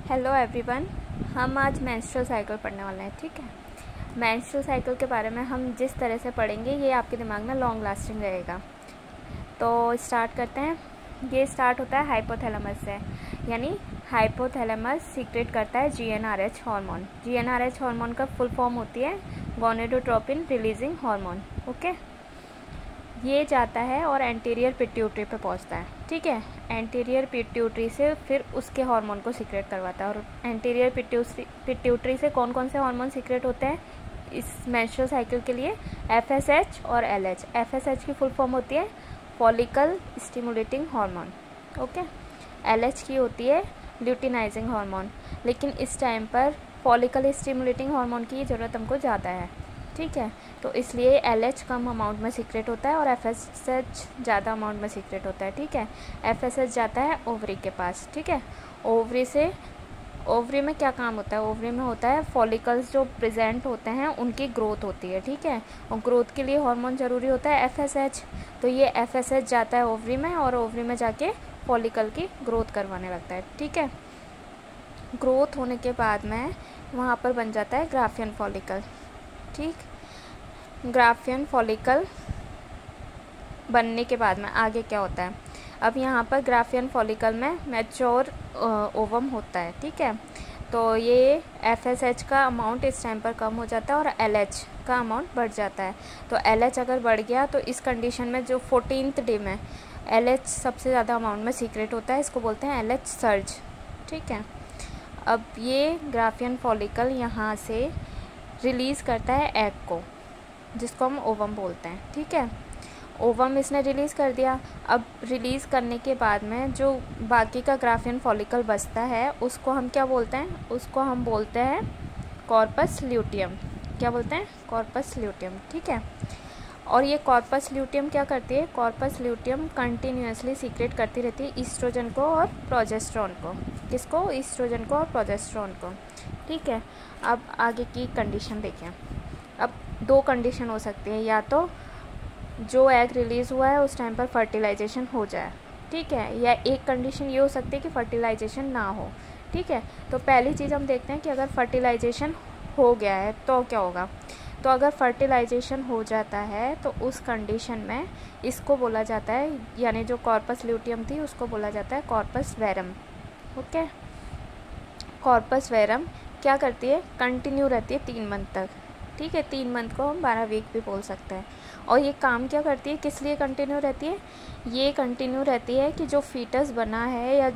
Hello everyone, हम आज menstrual cycle पढ़ने वाले हैं। ठीक है, मेंस्ट्रुअल साइकिल के बारे में हम जिस तरह से पढ़ेंगे ये आपके दिमाग में लॉन्ग लास्टिंग रहेगा। तो स्टार्ट करते हैं। ये स्टार्ट होता है हाइपोथैलेमस से, यानी हाइपोथैलेमस सीक्रेट करता है जीएनआरएच हार्मोन। जीएनआरएच हार्मोन का फुल फॉर्म होती है गोनेडोट्रोपिन रिलीजिंग हार्मोन। ओके, ये जाता है और एंटीरियर पिट्यूटरी पे पहुंचता है। ठीक है, एंटीरियर पिट्यूटरी से फिर उसके हार्मोन को सीक्रेट करवाता है। और एंटीरियर पिट्यूटरी से कौन कौन से हार्मोन सीक्रेट होते हैं इस मेंस्ट्रुअल साइकिल के लिए? एफएसएच और एलएच। एफएसएच की फुल फॉर्म होती है follicle stimulating hormone. Okay, LH की होती है ल्यूटिनाइजिंग हार्मोन। लेकिन इस टाइम पर फॉलिकल स्टिमुलेटिंग हार्मोन की ज़रूरत हमको ज़्यादा है। ठीक है, तो इसलिए एलएच कम अमाउंट में सीक्रेट होता है और एफएसएच ज़्यादा अमाउंट में सीक्रेट होता है। ठीक है, एफएसएच जाता है ओवरी के पास। ठीक है, ओवरी में क्या काम होता है? ओवरी में होता है फॉलिकल्स जो प्रेजेंट होते हैं उनकी ग्रोथ होती है। ठीक है, और ग्रोथ के लिए हार्मोन ज़रूरी होता है एफएसएच। तो ये एफएसएच जाता है ओवरी में और ओवरी में जाके फॉलिकल की ग्रोथ करवाने लगता है। ठीक है, ग्रोथ होने के बाद में वहाँ पर बन जाता है ग्राफियन फॉलिकल। ठीक, ग्राफियन फॉलिकल बनने के बाद में आगे क्या होता है? अब यहाँ पर ग्राफियन फॉलिकल में मैच्योर ओवम होता है। ठीक है, तो ये एफएसएच का अमाउंट इस टाइम पर कम हो जाता है और एलएच का अमाउंट बढ़ जाता है। तो एलएच अगर बढ़ गया तो इस कंडीशन में जो 14th डे में एलएच सबसे ज़्यादा अमाउंट में सीक्रेट होता है, इसको बोलते हैं एलएच सर्ज। ठीक है, अब ये ग्राफियन फॉलिकल यहाँ से रिलीज़ करता है एग को, जिसको हम ओवम बोलते हैं। ठीक है, ओवम इसने रिलीज़ कर दिया। अब रिलीज़ करने के बाद में जो बाकी का ग्राफियन फॉलिकल बचता है उसको हम क्या बोलते हैं? उसको हम बोलते हैं कॉर्पस ल्यूटियम। क्या बोलते हैं? Corpus luteum. ठीक है, और ये कॉर्पस ल्यूटियम क्या करती है? कॉर्पस ल्यूटियम कंटिन्यूसली सीक्रेट करती रहती है ईस्ट्रोजन को और प्रोजेस्टेरोन को। किसको? ईस्ट्रोजन को और प्रोजेस्टेरोन को। ठीक है, अब आगे की कंडीशन देखें। अब दो कंडीशन हो सकती है, या तो जो एग रिलीज़ हुआ है उस टाइम पर फर्टिलाइजेशन हो जाए। ठीक है, या एक कंडीशन ये हो सकती है कि फर्टिलाइजेशन ना हो। ठीक है, तो पहली चीज़ हम देखते हैं कि अगर फर्टिलाइजेशन हो गया है तो क्या होगा। तो अगर फर्टिलाइजेशन हो जाता है तो उस कंडीशन में इसको बोला जाता है, यानी जो कॉर्पस ल्यूटियम थी उसको बोला जाता है corpus verum. Okay, corpus verum क्या करती है? कंटिन्यू रहती है 3 मंथ तक। ठीक है, 3 मंथ को हम 12 वीक भी बोल सकते हैं। और ये काम क्या करती है? किस लिए कंटिन्यू रहती है? ये कंटिन्यू रहती है कि जो फीटस बना है या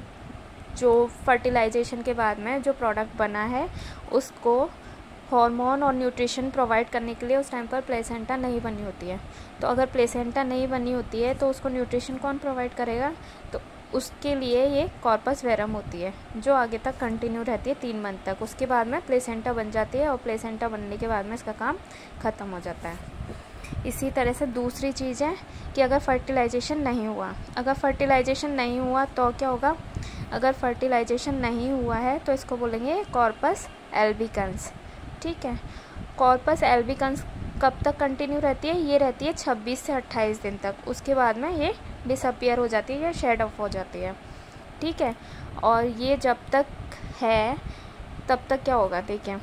जो फर्टिलाइजेशन के बाद में जो प्रोडक्ट बना है उसको हार्मोन और न्यूट्रिशन प्रोवाइड करने के लिए उस टाइम पर प्लेसेंटा नहीं बनी होती है। तो अगर प्लेसेंटा नहीं बनी होती है तो उसको न्यूट्रिशन कौन प्रोवाइड करेगा? तो उसके लिए ये कॉर्पस वेरम होती है जो आगे तक कंटिन्यू रहती है 3 मंथ तक। उसके बाद में प्लेसेंटा बन जाती है और प्लेसेंटा बनने के बाद में इसका काम ख़त्म हो जाता है। इसी तरह से दूसरी चीज़ है कि अगर फर्टिलाइजेशन नहीं हुआ, अगर फर्टिलाइजेशन नहीं हुआ तो क्या होगा? अगर फर्टिलाइजेशन नहीं हुआ है तो इसको बोलेंगे कॉर्पस एल्बिकन्स। ठीक है, कॉर्पस एल्बिकन्स कब तक कंटिन्यू रहती है? ये रहती है 26 से 28 दिन तक। उसके बाद में ये डिसअपियर हो जाती है या शेड ऑफ हो जाती है। ठीक है, और ये जब तक है तब तक क्या होगा? देखिए,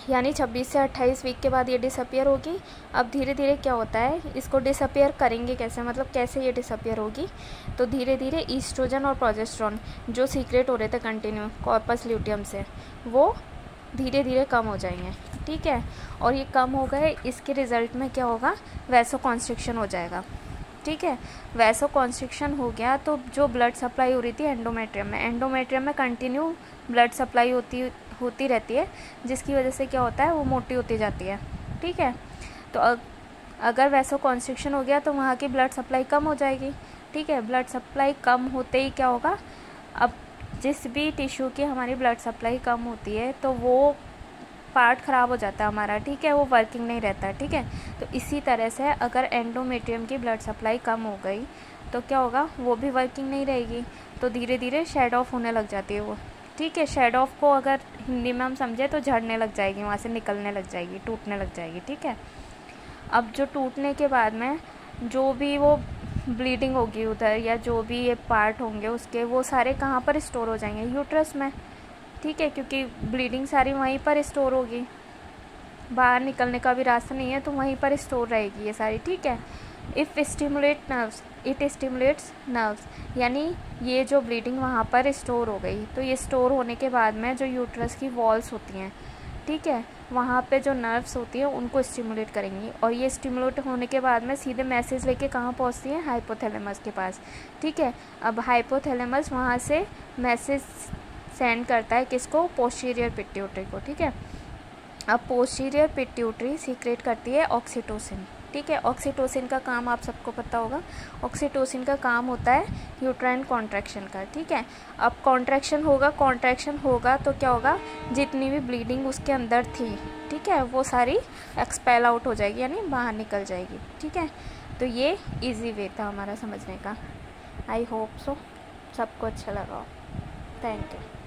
यानी 26 से 28 वीक के बाद ये डिसअपियर होगी। अब धीरे धीरे क्या होता है, इसको डिसअपियर करेंगे कैसे? मतलब कैसे ये डिसअपियर होगी? तो धीरे धीरे ईस्ट्रोजन और प्रोजेस्टेरोन जो सीक्रेट हो रहे थे कंटिन्यू कॉर्पस ल्यूटियम से, वो धीरे धीरे कम हो जाएंगे। ठीक है, और ये कम हो गए, इसके रिज़ल्ट में क्या होगा? वैसोकॉन्स्ट्रिक्शन हो जाएगा। ठीक है, वैसोकॉन्स्ट्रिक्शन हो गया तो जो ब्लड सप्लाई हो रही थी एंडोमेट्रियम में कंटिन्यू ब्लड सप्लाई होती रहती है, जिसकी वजह से क्या होता है? वो मोटी होती जाती है। ठीक है, तो अगर वैसोकॉन्स्ट्रिक्शन हो गया तो वहाँ की ब्लड सप्लाई कम हो जाएगी। ठीक है, ब्लड सप्लाई कम होते ही क्या होगा? अब जिस भी टिश्यू की हमारी ब्लड सप्लाई कम होती है तो वो पार्ट ख़राब हो जाता है हमारा। ठीक है, वो वर्किंग नहीं रहता है। ठीक है, तो इसी तरह से अगर एंडोमेट्रियम की ब्लड सप्लाई कम हो गई तो क्या होगा? वो भी वर्किंग नहीं रहेगी, तो धीरे धीरे शेड ऑफ होने लग जाती है वो। ठीक है, शेड ऑफ को अगर हिंदी में हम समझे तो झड़ने लग जाएगी, वहाँ से निकलने लग जाएगी, टूटने लग जाएगी। ठीक है, अब जो टूटने के बाद में जो भी वो ब्लीडिंग होगी उधर या जो भी ये पार्ट होंगे उसके, वो सारे कहाँ पर स्टोर हो जाएंगे? यूट्रस में। ठीक है, क्योंकि ब्लीडिंग सारी वहीं पर स्टोर होगी, बाहर निकलने का भी रास्ता नहीं है, तो वहीं पर स्टोर रहेगी ये सारी। ठीक है। If stimulate nerves, it stimulates nerves, यानी ये जो ब्लीडिंग वहाँ पर स्टोर हो गई, तो ये स्टोर होने के बाद में जो यूट्रस की वॉल्स होती हैं, ठीक है, वहाँ पे जो नर्व्स होती हैं उनको स्टिमुलेट करेंगी, और ये स्टिमुलेट होने के बाद में सीधे मैसेज लेके कहाँ पहुँचती हैं, हाइपोथैलेमस के पास। ठीक है। अब हाइपोथैलेमस वहाँ से मैसेज सेंड करता है किसको, पोस्टीरियर पिट्यूटरी को। ठीक है। अब पोस्टीरियर पिट्यूटरी सीक्रेट करती है ऑक्सीटोसिन। ठीक है। ऑक्सीटोसिन का काम आप सबको पता होगा, ऑक्सीटोसिन का काम होता है यूट्राइन कॉन्ट्रैक्शन का। ठीक है। अब कॉन्ट्रैक्शन होगा तो क्या होगा, जितनी भी ब्लीडिंग उसके अंदर थी, ठीक है, वो सारी एक्सपेल आउट हो जाएगी, यानी बाहर निकल जाएगी। ठीक है। तो ये इजी वे था हमारा समझने का। आई होप सो सबको अच्छा लगा। Thank you.